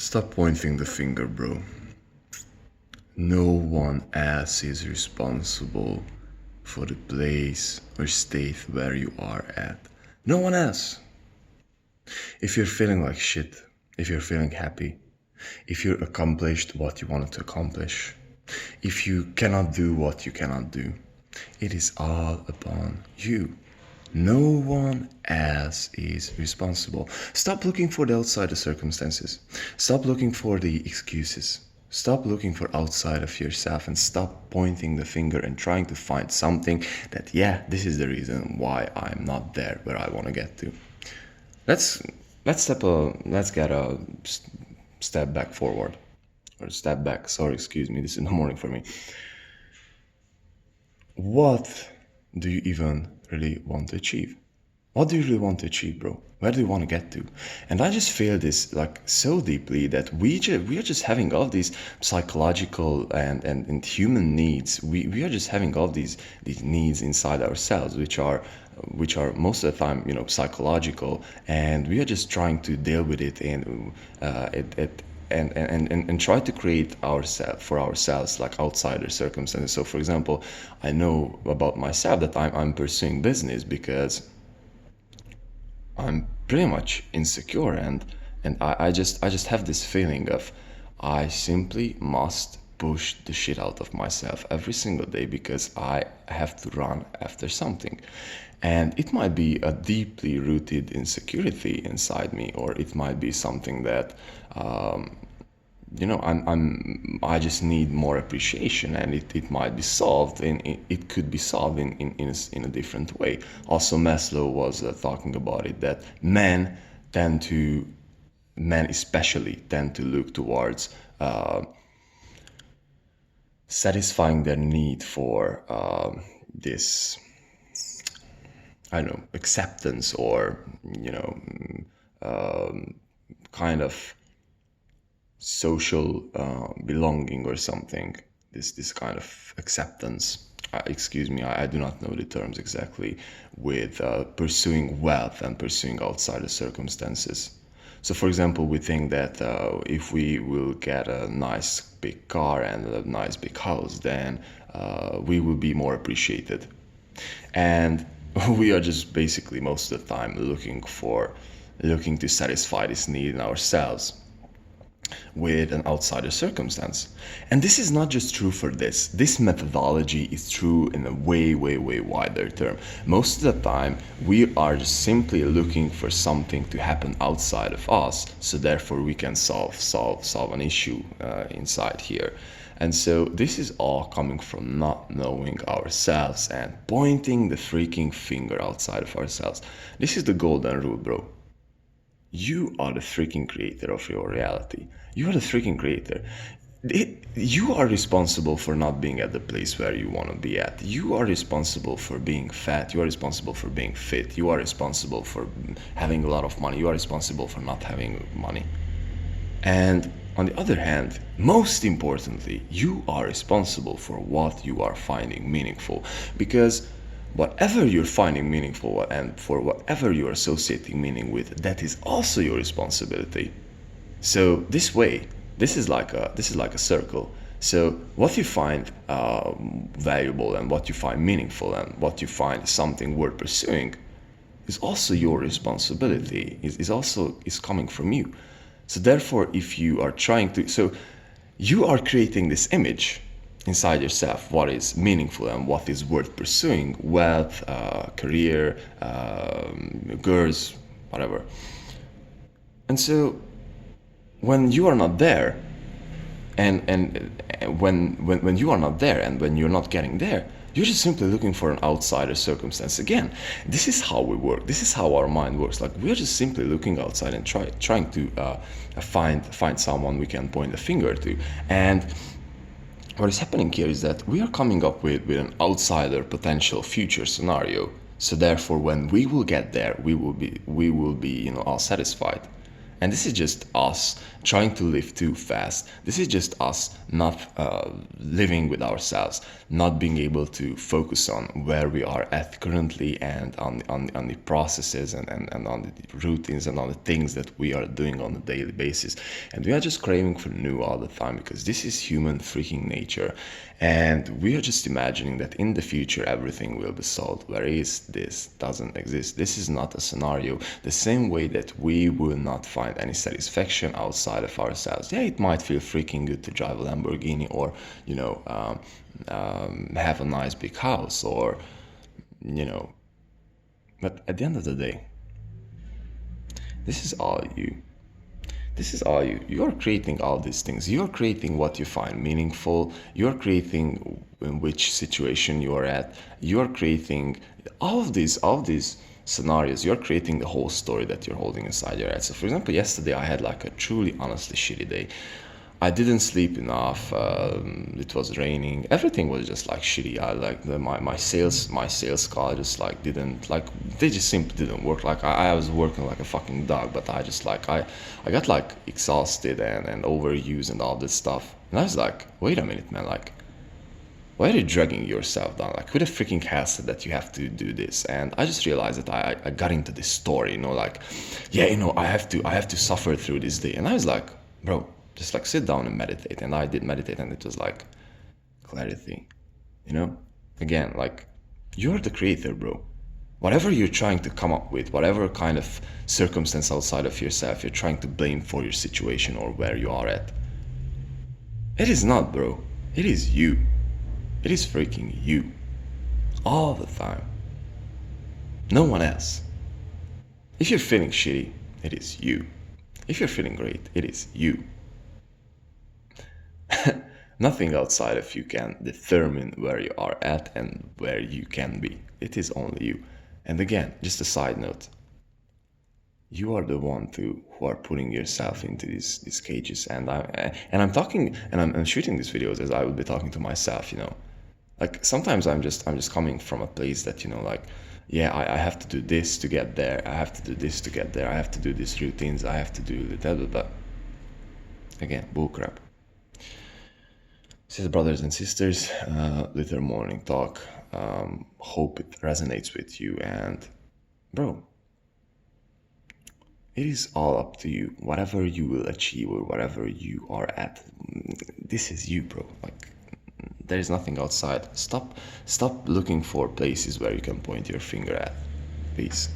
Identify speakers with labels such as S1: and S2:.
S1: Stop pointing the finger, bro. No one else is responsible for the place or state where you are at. No one else. If you're feeling like shit, if you're feeling happy, if you accomplished what you wanted to accomplish, if you cannot do what you cannot do, it is all upon you. No one else is responsible. Stop looking for the outside of circumstances. Stop looking for the excuses. Stop looking for outside of yourself and stop pointing the finger and trying to find something that, yeah, this is the reason why I'm not there where I want to get to. Let's get a step back forward, or step back. Sorry, excuse me. This is in the morning for me. What do you even really want to achieve? What do you really want to achieve, bro? Where do you want to get to? And I just feel this like so deeply that we are just having all these psychological and human needs. We are just having all these needs inside ourselves, which are most of the time, psychological, and we are just trying to deal with it and try to create for ourselves like outsider circumstances. So for example, I know about myself that I'm pursuing business because I'm pretty much insecure, and I just have this feeling of I simply must push the shit out of myself every single day because I have to run after something. And it might be a deeply rooted insecurity inside me, or it might be something that I just need more appreciation, and it might be solved, and it could be solved in a different way. Also, Maslow was talking about it, that men especially tend to look towards satisfying their need for this, I don't know, acceptance, or kind of social belonging or something. This kind of acceptance. Excuse me, I do not know the terms exactly, with pursuing wealth and pursuing outside of circumstances. So for example, we think that if we will get a nice big car and a nice big house, then we will be more appreciated. And we are just basically most of the time looking to satisfy this need in ourselves with an outsider circumstance. And this is not just true for this. This methodology is true in a way wider term. Most of the time, we are just simply looking for something to happen outside of us, so therefore we can solve an issue inside here. And so this is all coming from not knowing ourselves and pointing the freaking finger outside of ourselves. This is the golden rule, bro. You are the freaking creator of your reality. You are the freaking creator. You are responsible for not being at the place where you want to be at. You are responsible for being fat. You are responsible for being fit. You are responsible for having a lot of money. You are responsible for not having money. And on the other hand, most importantly, you are responsible for what you are finding meaningful. Because whatever you're finding meaningful and for whatever you're associating meaning with, that is also your responsibility. So this way, this is like a circle. So what you find valuable and what you find meaningful and what you find something worth pursuing is also your responsibility. Is coming from you. So therefore, if you are you are creating this image inside yourself, what is meaningful and what is worth pursuing: wealth, career, girls, whatever. And so when you are not there, and when you are not there, and when you're not getting there, you're just simply looking for an outsider circumstance. Again, this is how we work. This is how our mind works. Like, we're just simply looking outside and trying to find someone we can point the finger to. And what is happening here is that we are coming up with an outsider potential future scenario. So therefore, when we will get there, we will be all satisfied. And this is just us trying to live too fast. This is just us not living with ourselves, not being able to focus on where we are at currently and on the processes and on the routines and on the things that we are doing on a daily basis. And we are just craving for new all the time because this is human freaking nature. And we are just imagining that in the future everything will be solved, whereas this doesn't exist. This is not a scenario. The same way that we will not find any satisfaction outside of ourselves. Yeah, it might feel freaking good to drive a Lamborghini or, have a nice big house or, but at the end of the day, this is all you. This is all you. You're creating all these things. You're creating what you find meaningful. You're creating in which situation you are at. You're creating all of these scenarios. You're creating the whole story that you're holding inside your head. So for example, yesterday I had like a truly honestly shitty day. I didn't sleep enough. It was raining. Everything was just like shitty. I like my sales call just like didn't like they just simply didn't work. Like I was working like a fucking dog, but I just like I got like exhausted and overused and all this stuff. And I was like, wait a minute, man. Like, why are you dragging yourself down? Like, who the freaking hell said that you have to do this? And I just realized that I got into this story, like, yeah, I have to suffer through this day. And I was like, bro, just like sit down and meditate. And I did meditate, and it was like clarity, Again, like, you're the creator, bro. Whatever you're trying to come up with, whatever kind of circumstance outside of yourself you're trying to blame for your situation or where you are at, it is not, bro. It is you. It is freaking you. All the time. No one else. If you're feeling shitty, it is you. If you're feeling great, it is you. Nothing outside of you can determine where you are at and where you can be. It is only you. And again, just a side note. You are the one who are putting yourself into these cages, and I'm talking and I'm shooting these videos as I would be talking to myself. Like sometimes I'm just coming from a place that like, yeah, I have to do this to get there. I have to do this to get there. I have to do these routines. I have to do that. Again, bullcrap. This is brothers and sisters, little morning talk. Hope it resonates with you, and bro, it is all up to you. Whatever you will achieve or whatever you are at, this is you, bro. Like, there is nothing outside. Stop looking for places where you can point your finger at. Peace.